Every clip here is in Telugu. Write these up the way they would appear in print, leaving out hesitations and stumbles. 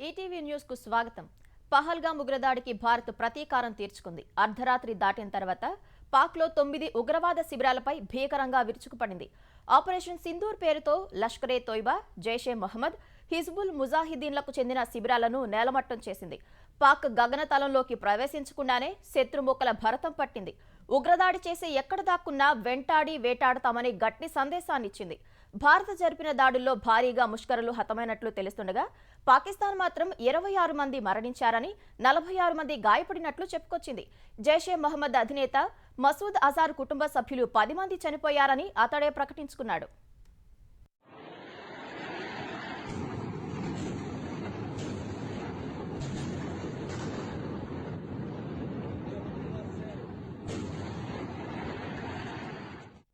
ఈటీవీ న్యూస్ కు స్వాగతం. పహల్గామ్ ఉగ్రదాడికి భారత్ ప్రతీకారం తీర్చుకుంది. అర్ధరాత్రి దాటిన తర్వాత పాక్లో 9 ఉగ్రవాద శిబిరాలపై భీకరంగా విరుచుకుపడింది. ఆపరేషన్ సింధూర్ పేరుతో లష్కరే తోయిబా, జైషే మహమ్మద్, హిజ్బుల్ ముజాహిదీన్లకు చెందిన శిబిరాలను నేలమట్టం చేసింది. పాక్ గగనతలంలోకి ప్రవేశించకుండానే శత్రుముక్కల భరతం పట్టింది. ఉగ్రదాడి చేసి ఎక్కడ దాక్కున్నా వెంటాడి వేటాడతామని గట్టి సందేశాన్నిచ్చింది. భారత జరిపిన దాడుల్లో భారీగా ముష్కరులు హతమైనట్లు తెలుస్తుండగా పాకిస్తాన్ మాత్రం 26 మంది మరణించారని, 46 మంది గాయపడినట్లు చెప్పుకొచ్చింది. జైషే మహమ్మద్ అధినేత మసూద్ అజార్ కుటుంబ సభ్యులు 10 మంది చనిపోయారని అతడే ప్రకటించుకున్నాడు.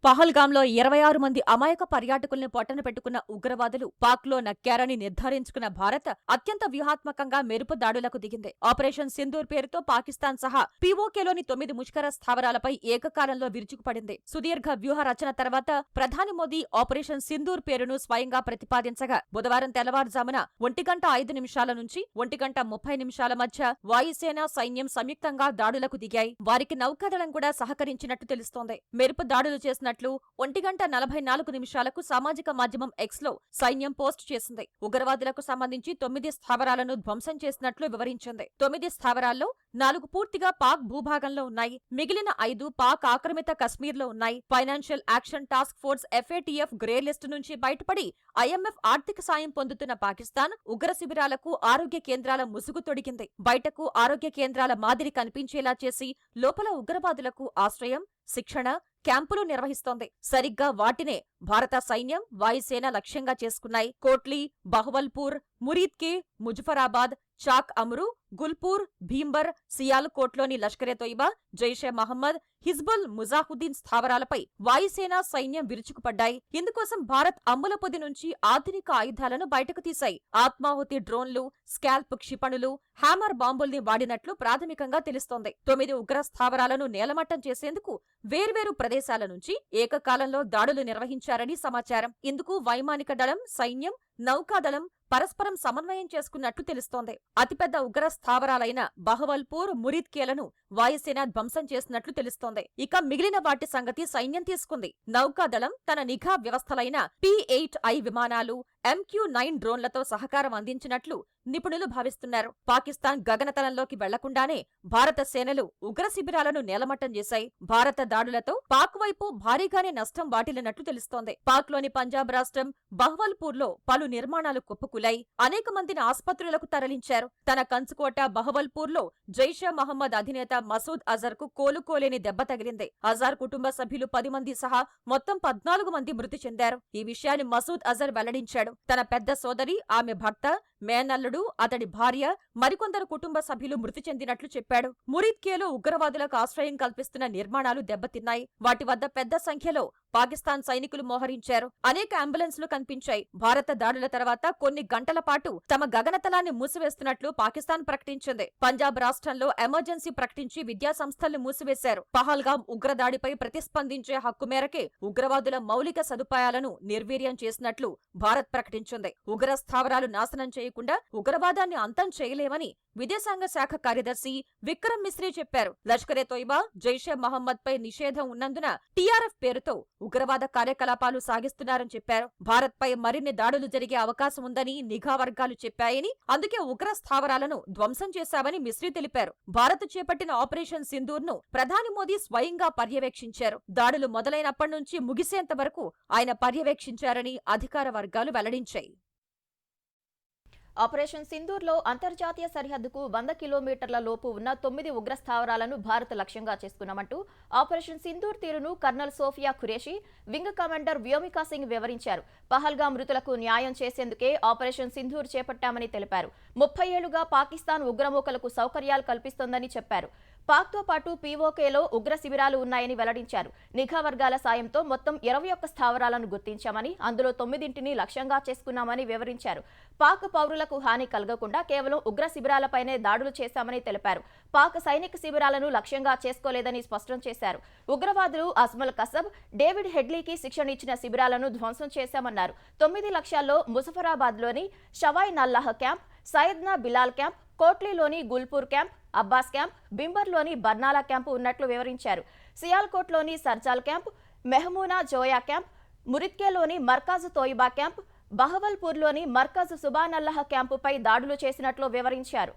పహల్గాంలో 26 మంది అమాయక పర్యాటకుల్ని పొట్టన పెట్టుకున్న ఉగ్రవాదులు పాక్లో నక్కారని నిర్ధారించుకున్న భారత్ అత్యంత వ్యూహాత్మకంగా మెరుపు దాడులకు దిగింది. ఆపరేషన్ సింధూర్ పేరుతో పాకిస్తాన్ సహా పీఓకేలోని 9 ముష్కర స్థావరాలపై ఏకకాలంలో విరుచుకుపడింది. సుదీర్ఘ వ్యూహ రచన తర్వాత ప్రధాని మోదీ ఆపరేషన్ సింధూర్ పేరును స్వయంగా ప్రతిపాదించగా బుధవారం తెల్లవారుజామున 1:05 నుంచి 1:30 మధ్య వాయుసేన సైన్యం సంయుక్తంగా దాడులకు దిగాయి. వారికి నౌకాదళం కూడా సహకరించినట్టు తెలుస్తోంది. మెరుపు దాడులు చేసిన 1:44 సామాజిక మాధ్యమం ఎక్స్ లో సైన్యం పోస్ట్ చేసింది. ఉగ్రవాదులకు సంబంధించి 9 స్థావరాలను ధ్వంసం చేసినట్లు వివరించింది. 9 స్థావరాల్లో 4 పూర్తిగా పాక్ భూభాగంలో ఉన్నాయి. మిగిలిన 5 పాక్ ఆక్రమిత కశ్మీర్లో ఉన్నాయి. Financial action task force FATF grey list నుంచి బయటపడి IMF ఆర్థిక సాయం పొందుతున్న పాకిస్తాన్ ఉగ్ర శిబిరాలకు ఆరోగ్య కేంద్రాల ముసుగు తొడిగింది. బయటకు ఆరోగ్య కేంద్రాల మాదిరి కనిపించేలా చేసి లోపల ఉగ్రవాదులకు ఆశ్రయం, శిక్షణ క్యాంపులు నిర్వహిస్తోంది. సరిగ్గా వాటినే భారత సైన్యం, వాయుసేన లక్ష్యంగా చేసుకున్నాయి. కోట్లీ, బహవల్పూర్, మురీద్కే, ముజఫరాబాద్, చాక్ అమ్రు, గుల్పూర్, భీంబర్, సియాల్కోట్లోని లష్కరే తోయిబా, జైషే మహమ్మద్, హిజ్బుల్ ముజాహిదీన్ స్థావరాలపై వాయుసేన సైన్యం విరుచుకుపడ్డాయి. ఇందుకోసం భారత్ అమ్ముల పొది నుంచి ఆధునిక ఆయుధాలను బయటకు తీశాయి. ఆత్మాహుతి డ్రోన్లు, స్కాల్ప్ క్షిపణులు, హ్యామర్ బాంబుల్ని వాడినట్లు ప్రాథమికంగా తెలుస్తోంది. 9 ఉగ్ర స్థావరాలను నేలమట్టం చేసేందుకు వేర్వేరు ప్రదేశాల నుంచి ఏకకాలంలో దాడులు నిర్వహించారని సమాచారం. ఇందుకు వైమానిక దళం, సైన్యం, నౌకాదళం పరస్పరం సమన్వయం చేసుకున్నట్లు తెలుస్తోంది. అతిపెద్ద ఉగ్ర స్థావరాలైన బహవల్పూర్, మురీద్కేలను వాయుసేన ధ్వంసం చేసినట్లు తెలుస్తోంది. ఇక మిగిలిన వాటి సంగతి సైన్యం తీసుకుంది. నౌకాదళం తన నిఘా వ్యవస్థలైన P-8I విమానాలు, MQ-9 డ్రోన్లతో సహకారం అందించినట్లు నిపుణులు భావిస్తున్నారు. పాకిస్తాన్ గగనతలంలోకి వెళ్లకుండానే భారత సేనలు ఉగ్ర శిబిరాలను నేలమట్టం చేశాయి. భారత దాడులతో పాక్ వైపు భారీగానే నష్టం వాటిల్లినట్లు తెలుస్తోంది. పాక్లోని పంజాబ్ రాష్ట్రం బహవల్పూర్లో పలు నిర్మాణాలు కుప్పకూలాయి. అనేక మందిని ఆస్పత్రులకు తరలించారు. తన కంచుకోట బహవల్పూర్లో జైషే మహమ్మద్ అధినేత మసూద్ అజర్కు కోలుకోలేని దెబ్బ తగిలింది. అజార్ కుటుంబ సభ్యులు 10 మంది సహా మొత్తం 14 మంది మృతి చెందారు. ఈ విషయాన్ని మసూద్ అజర్ వెల్లడించాడు. తన పెద్ద సోదరి, ఆమె భర్త, మేనల్లుడు, అతడి భార్య, మరికొందరు కుటుంబ సభ్యులు మృతి చెందినట్లు చెప్పాడు. మురీద్కేలో ఉగ్రవాదులకు ఆశ్రయం కల్పిస్తున్న నిర్మాణాలు దెబ్బతిన్నాయి. వాటి వద్ద పెద్ద సంఖ్యలో పాకిస్తాన్ సైనికులు మోహరించారు. అనేక అంబులెన్స్లు కనిపించాయి. భారత దాడుల తర్వాత కొన్ని గంటల పాటు తమ గగనతలాన్ని మూసివేస్తున్నట్లు పాకిస్తాన్ ప్రకటించింది. పంజాబ్ రాష్ట్రంలో ఎమర్జెన్సీ ప్రకటించి విద్యాసంస్థల్ని మూసివేశారు. పహల్గామ్ ఉగ్రదాడిపై ప్రతిస్పందించే హక్కు మేరకే ఉగ్రవాదుల మౌలిక సదుపాయాలను నిర్వీర్యం చేసినట్లు భారత్ ప్రకటించింది. ఉగ్ర స్థావరాలు నాశనం చేయకుండా ఉగ్రవాదాన్ని అంతం చేయలేమని విదేశాంగ శాఖ కార్యదర్శి విక్రమ్ మిశ్రీ చెప్పారు. లష్కరే తోయిబా, జైషే మహమ్మద్ పై నిషేధం ఉన్నందున TRF పేరుతో ఉగ్రవాద కార్యకలాపాలు సాగిస్తున్నారని చెప్పారు. భారత్ పై మరిన్ని దాడులు జరిగే అవకాశం ఉందని నిఘా వర్గాలు చెప్పాయని, అందుకే ఉగ్ర స్థావరాలను ధ్వంసం చేశామని మిశ్రీ తెలిపారు. భారత్ చేపట్టిన ఆపరేషన్ సింధూర్ ను ప్రధాని మోదీ స్వయంగా పర్యవేక్షించారు. దాడులు మొదలైనప్పటి నుంచి ముగిసేంత వరకు ఆయన పర్యవేక్షించారని అధికార వర్గాలు వెల్లడించాయి. ఆపరేషన్ సింధూర్లో అంతర్జాతీయ సరిహద్దుకు 100 కిలోమీటర్ల లోపు ఉన్న 9 ఉగ్ర స్థావరాలను భారత్ లక్ష్యంగా చేసుకున్నామంటూ ఆపరేషన్ సింధూర్ తీరును colonel Sofiya Qureshi, wing commander Vyomika Singh వివరించారు. పహల్గామ్ మృతులకు న్యాయం చేసేందుకే ఆపరేషన్ సింధూర్ చేపట్టామని తెలిపారు. 30 ఏళ్లుగా పాకిస్తాన్ ఉగ్రమూకలకు సౌకర్యాలు కల్పిస్తోందని చెప్పారు. పాక్తో పాటు పీఓకేలో ఉగ్ర శిబిరాలు ఉన్నాయని వెల్లడించారు. నిఘా వర్గాల సాయంతో మొత్తం 21 స్థావరాలను గుర్తించామని, అందులో 9ంటిని లక్ష్యంగా చేసుకున్నామని వివరించారు. పాక్ పౌరులకు హాని కలగకుండా కేవలం ఉగ్ర శిబిరాలపైనే దాడులు చేశామని తెలిపారు. పాక్ సైనిక శిబిరాలను లక్ష్యంగా చేసుకోలేదని స్పష్టం చేశారు. ఉగ్రవాదులు అజ్మల్ కసబ్, డేవిడ్ హెడ్లీకి శిక్షణ ఇచ్చిన శిబిరాలను ధ్వంసం చేశామన్నారు. 9 లక్ష్యాల్లో ముజఫరాబాద్లోని షవాయ్ నల్లాహ్ క్యాంప్, సయ్యద్నా బిలాల్ క్యాంప్, కోట్లీలోని గుల్పూర్ క్యాంప్, అబ్బాస్ క్యాంప్, బింబర్లోని బర్నాలా క్యాంపు ఉన్నట్లు వివరించారు. సియాల్కోట్లోని సర్జాల్ క్యాంప్, మెహమూనా జోయా క్యాంప్, మురిక్కేలోని మర్కాజు తోయిబా క్యాంప్, బహవల్పూర్లోని మర్కజ్ సుబానల్లహ క్యాంపుపై దాడులు చేసినట్లు వివరించారు.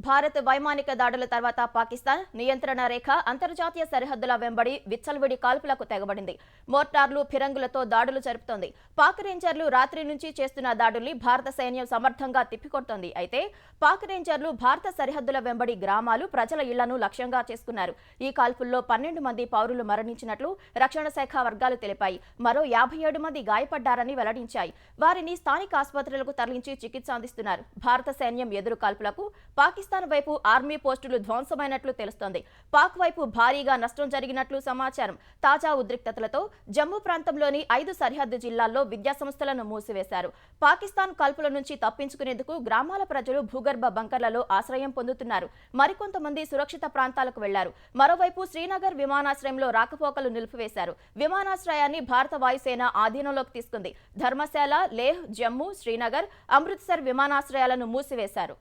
భారత్ వైమానిక దాడుల తర్వాత పాకిస్తాన్ నియంత్రణ రేఖ, అంతర్జాతీయ సరిహద్దుల వెంబడి విచ్చలవిడి కాల్పులకు తెగబడింది. మోర్టార్లు, ఫిరంగులతో దాడులు జరుపుతోంది. పాక్ రేంజర్లు రాత్రి నుంచి చేస్తున్న దాడుల్ని భారత సైన్యం సమర్థంగా తిప్పికొడుతోంది. అయితే పాక్ రేంజర్లు భారత సరిహద్దుల వెంబడి గ్రామాలు, ప్రజల ఇళ్లను లక్ష్యంగా చేసుకున్నారు. ఈ కాల్పుల్లో 12 మంది పౌరులు మరణించినట్లు రక్షణ శాఖ వర్గాలు తెలిపాయి. మరో 57 మంది గాయపడ్డారని వెల్లడించాయి. వారిని స్థానిక ఆసుపత్రులకు తరలించి చికిత్స అందిస్తున్నారు. భారత సైన్యం ఎదురు కాల్పులకు పాకిస్తాన్ వైపు ఆర్మీ పోస్టులు ధ్వంసమైనట్లు తెలుస్తోంది. పాక్ వైపు భారీగా నష్టం జరిగినట్లు సమాచారం. తాజా ఉద్రిక్తతలతో జమ్మూ ప్రాంతంలోని 5 సరిహద్దు జిల్లాల్లో విద్యాసంస్థలను మూసివేశారు. పాకిస్తాన్ కాల్పుల నుంచి తప్పించుకునేందుకు గ్రామాల ప్రజలు భూగర్భ బంకర్లలో ఆశ్రయం పొందుతున్నారు. మరికొంతమంది సురక్షిత ప్రాంతాలకు వెళ్లారు. మరోవైపు శ్రీనగర్ విమానాశ్రయంలో రాకపోకలు నిలిపివేశారు. విమానాశ్రయాన్ని భారత వాయుసేన ఆధీనంలోకి తీసుకుంది. ధర్మశాల, లేహ్, జమ్మూ, శ్రీనగర్, అమృత్సర్ విమానాశ్రయాలను మూసివేశారు.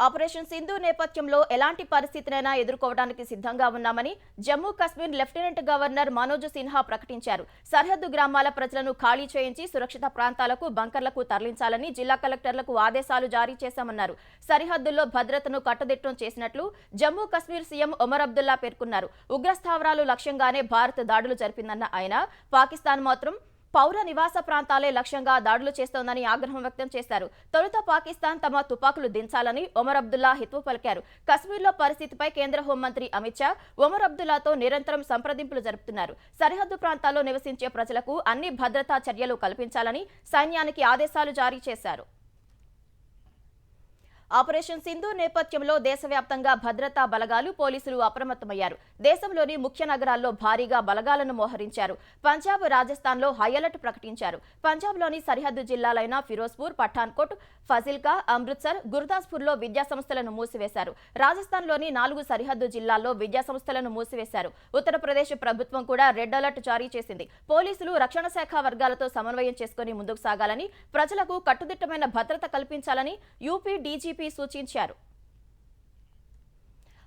ఆపరేషన్ సింధూర్ నేపథ్యంలో ఎలాంటి పరిస్థితినైనా ఎదుర్కోవడానికి సిద్ధంగా ఉన్నామని జమ్మూ కశ్మీర్ లెఫ్టినెంట్ గవర్నర్ మనోజ్ సిన్హా ప్రకటించారు. సరిహద్దు గ్రామాల ప్రజలను ఖాళీ చేయించి సురక్షిత ప్రాంతాలకు, బంకర్లకు తరలించాలని జిల్లా కలెక్టర్లకు ఆదేశాలు జారీ చేశామన్నారు. సరిహద్దుల్లో భద్రతను కట్టుదిట్టం చేసినట్లు జమ్మూ కశ్మీర్ సీఎం ఒమర్ అబ్దుల్లా పేర్కొన్నారు. ఉగ్రస్థావరాలు లక్ష్యంగానే భారత్ దాడులు జరిపిందన్న ఆయన, పాకిస్తాన్ మాత్రం పౌర నివాస ప్రాంతాలే లక్ష్యంగా దాడులు చేస్తోందని ఆగ్రహం వ్యక్తం చేశారు. తొలుత పాకిస్తాన్ తమ తుపాకులు దించాలని ఒమర్ అబ్దుల్లా హితవు పలికారు. కశ్మీర్లో పరిస్థితిపై కేంద్ర హోంమంత్రి అమిత్ షా ఒమర్ అబ్దుల్లాతో నిరంతరం సంప్రదింపులు జరుపుతున్నారు. సరిహద్దు ప్రాంతాల్లో నివసించే ప్రజలకు అన్ని భద్రతా చర్యలు కల్పించాలని సైన్యానికి ఆదేశాలు జారీ చేశారు. ఆపరేషన్ సింధూర్ నేపథ్యంలో దేశవ్యాప్తంగా భద్రతా బలగాలు, పోలీసులు అప్రమత్తమయ్యారు. దేశంలోని ముఖ్య నగరాల్లో భారీగా బలగాలను మోహరించారు. పంజాబ్, రాజస్థాన్లో హై అలర్ట్ ప్రకటించారు. పంజాబ్లోని సరిహద్దు జిల్లాలైన ఫిరోజ్పూర్, పఠాన్కోట్, ఫజిల్కా, అమృత్సర్, గుర్దాస్పూర్లో విద్యాసంస్థలను మూసివేశారు. రాజస్థాన్లోని 4 సరిహద్దు జిల్లాల్లో విద్యాసంస్థలను మూసివేశారు. ఉత్తరప్రదేశ్ ప్రభుత్వం కూడా రెడ్ అలర్ట్ జారీ చేసింది. పోలీసులు, రక్షణ శాఖ వర్గాలతో సమన్వయం చేసుకుని ముందుకు సాగాలని, ప్రజలకు కట్టుదిట్టమైన భద్రత కల్పించాలని యూపీ డీజీపీ సూచించారు.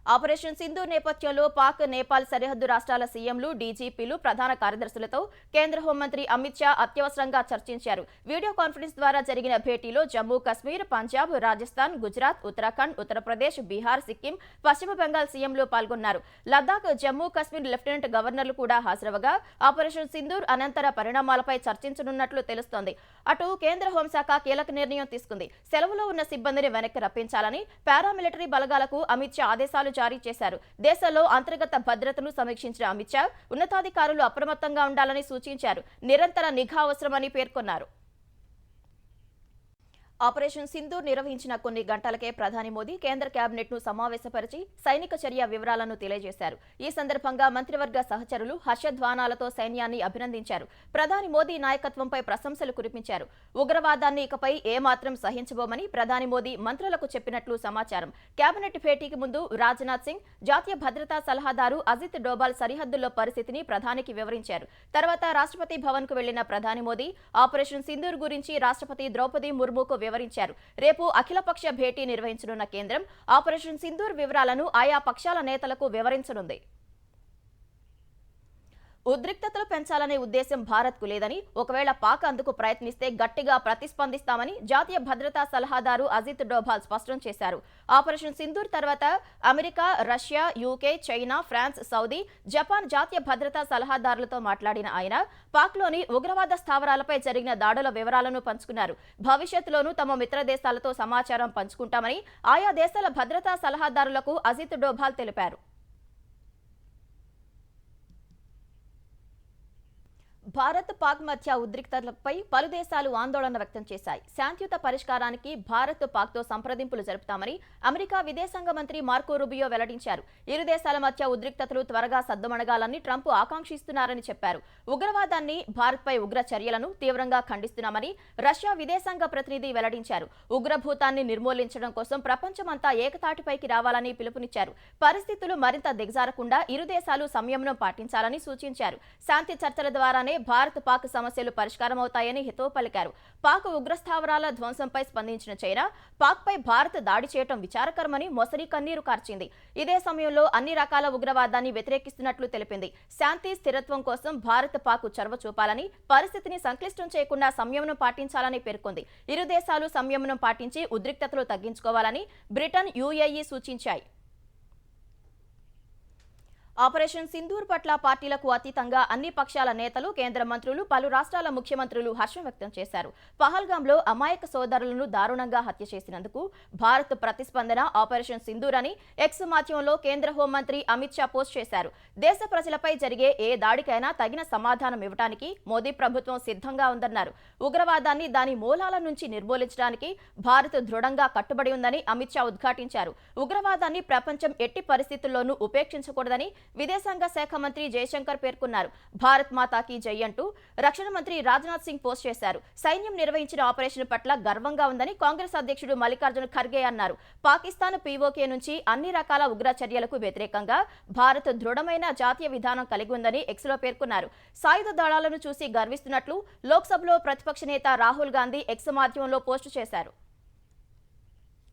ఆపరేషన్ సింధూర్ నేపథ్యంలో పాక్, నేపాల్ సరిహద్దు రాష్ట్రాల సీఎంలు, డీజీపీలు, ప్రధాన కార్యదర్శులతో కేంద్ర హోంమంత్రి అమిత్ షా అత్యవసరంగా చర్చించారు. వీడియో కాన్ఫరెన్స్ ద్వారా జరిగిన భేటీలో జమ్మూ కశ్మీర్, పంజాబ్, రాజస్థాన్, గుజరాత్, ఉత్తరాఖండ్, ఉత్తరప్రదేశ్, బీహార్, సిక్కిం, పశ్చిమ బెంగాల్ సీఎంలు పాల్గొన్నారు. లద్దాఖ్, జమ్మూ కశ్మీర్ లెఫ్టినెంట్ గవర్నర్లు కూడా హాజరవగా ఆపరేషన్ సింధూర్ అనంతర పరిణామాలపై చర్చించనున్నట్లు తెలుస్తోంది. అటు కేంద్ర హోంశాఖ కీలక నిర్ణయం తీసుకుంది. సెలవులో ఉన్న సిబ్బందిని వెనక్కి రప్పించాలని పారామిలిటరీ బలగాలకు అమిత్ షా ఆదేశాలు జారీ చేశారు. దేశంలో అంతర్గత భద్రతను సమీక్షించిన అమిత్ షా ఉన్నతాధికారులు అప్రమత్తంగా ఉండాలని సూచించారు. నిరంతర నిఘా అవసరమని పేర్కొన్నారు. ఆపరేషన్ సింధూర్ నిర్వహించిన కొన్ని గంటలకే ప్రధాని మోదీ కేంద్ర కేబినెట్ ను సమావేశపరిచి సైనిక చర్య వివరాలను తెలియజేశారు. ఈ సందర్భంగా మంత్రివర్గ సహచరులు హర్షధ్వానాలతో సైన్యాన్ని అభినందించారు. ప్రధాని మోదీ నాయకత్వంపై ప్రశంసలు కురిపించారు. ఉగ్రవాదాన్ని ఇకపై ఏమాత్రం సహించబోమని ప్రధాని మోదీ మంత్రులకు చెప్పినట్లు సమాచారం. కేబినెట్ భేటీకి ముందు రాజ్నాథ్ సింగ్, జాతీయ భద్రతా సలహాదారు అజిత్ డోబాల్ సరిహద్దుల్లో పరిస్థితిని ప్రధానికి వివరించారు. తర్వాత రాష్ట్రపతి భవన్ కు వెళ్లిన ప్రధాని మోదీ ఆపరేషన్ సింధూర్ గురించి రాష్ట్రపతి ద్రౌపది ముర్ముకు వివరించారు. రేపు అఖిలపక్ష భేటీ నిర్వహించనున్న కేంద్రం ఆపరేషన్ సింధూర్ వివరాలను ఆయా పక్షాల నేతలకు వివరించనుంది. ఉద్రిక్తతలు పెంచాలనే ఉద్దేశం భారత్కు లేదని, ఒకవేళ పాక్ అందుకు ప్రయత్నిస్తే గట్టిగా ప్రతిస్పందిస్తామని జాతీయ భద్రతా సలహాదారు అజిత్ డోభాల్ స్పష్టం చేశారు. ఆపరేషన్ సింధూర్ తర్వాత America, Russia, UK, China, France, Saudi, Japan జాతీయ భద్రతా సలహాదారులతో మాట్లాడిన ఆయన పాక్లోని ఉగ్రవాద స్థావరాలపై జరిగిన దాడుల వివరాలను పంచుకున్నారు. భవిష్యత్తులోనూ తమ మిత్ర దేశాలతో సమాచారం పంచుకుంటామని ఆయా దేశాల భద్రతా సలహాదారులకు అజిత్ డోభాల్ తెలిపారు. భారత్, పాక్ మధ్య ఉద్రిక్తతలపై పలు దేశాలు ఆందోళన వ్యక్తం చేశాయి. శాంతియుత పరిష్కారానికి భారత్, పాక్తో సంప్రదింపులు జరుపుతామని అమెరికా విదేశాంగ మంత్రి మార్కో రూబియో వెల్లడించారు. ఇరు దేశాల మధ్య ఉద్రిక్తతలు త్వరగా సద్దుమణగాలని ట్రంప్ ఆకాంక్షిస్తున్నారని చెప్పారు. ఉగ్రవాదాన్ని, భారత్పై ఉగ్ర చర్యలను తీవ్రంగా ఖండిస్తున్నామని రష్యా విదేశాంగ ప్రతినిధి వెల్లడించారు. ఉగ్రభూతాన్ని నిర్మూలించడం కోసం ప్రపంచమంతా ఏకతాటిపైకి రావాలని పిలుపునిచ్చారు. పరిస్థితులు మరింత దిగజారకుండా ఇరు దేశాలు సంయమనం పాటించాలని సూచించారు. శాంతి చర్చల ద్వారానే భారత్ పాక్ సమస్యలు పరిష్కారమవుతాయని హితవు పలికారు. పాక్ ఉగ్రస్థావరాల ధ్వంసంపై స్పందించిన చైనా పాక్పై భారత్ దాడి చేయడం విచారకరమని మొసరి కన్నీరు కార్చింది. ఇదే సమయంలో అన్ని రకాల ఉగ్రవాదాన్ని వ్యతిరేకిస్తున్నట్లు తెలిపింది. శాంతి స్థిరత్వం కోసం భారత్ పాక్ చొరవ చూపాలని, పరిస్థితిని సంక్లిష్టం చేయకుండా సంయమనం పాటించాలని పేర్కొంది. ఇరు దేశాలు సంయమనం పాటించి ఉద్రిక్తతలు తగ్గించుకోవాలని బ్రిటన్, యుఏఈ సూచించాయి. ఆపరేషన్ సింధూర్ పట్ల పార్టీలకు అతీతంగా అన్ని పక్షాల నేతలు, కేంద్ర మంత్రులు, పలు రాష్ట్రాల ముఖ్యమంత్రులు హర్షం వ్యక్తం చేశారు. పహల్గాంలో అమాయక సోదరులను దారుణంగా హత్య చేసినందుకు భారత్ ప్రతిస్పందన ఆపరేషన్ సింధూర్ అని ఎక్స్ మాధ్యమంలో కేంద్ర హోంమంత్రి అమిత్ షా పోస్ట్ చేశారు. దేశ ప్రజలపై జరిగే ఏ దాడికైనా తగిన సమాధానం ఇవ్వడానికి మోదీ ప్రభుత్వం సిద్ధంగా ఉందన్నారు. ఉగ్రవాదాన్ని దాని మూలాల నుంచి నిర్మూలించడానికి భారత్ దృఢంగా కట్టుబడి ఉందని అమిత్ షా ఉద్ఘాటించారు. ఉగ్రవాదాన్ని ప్రపంచం ఎట్టి పరిస్థితుల్లోనూ ఉపేక్షించకూడదని విదేశాంగ శాఖ మంత్రి జయశంకర్ పేర్కొన్నారు. భారత్ మాతాకి జై అంటూ రక్షణ మంత్రి రాజ్నాథ్ సింగ్ పోస్ట్ చేశారు. సైన్యం నిర్వహించిన ఆపరేషన్ పట్ల గర్వంగా ఉందని కాంగ్రెస్ అధ్యక్షుడు మల్లికార్జున ఖర్గే అన్నారు. పాకిస్తాన్ పీఓకే నుంచి అన్ని రకాల ఉగ్ర చర్యలకు వ్యతిరేకంగా భారత్ దృఢమైన జాతీయ విధానం కలిగి ఉందని ఎక్స్లో పేర్కొన్నారు. సాయుధ దళాలను చూసి గర్విస్తున్నట్లు లోక్సభలో ప్రతిపక్ష నేత రాహుల్ గాంధీ ఎక్స్ మాధ్యమంలో పోస్టు చేశారు.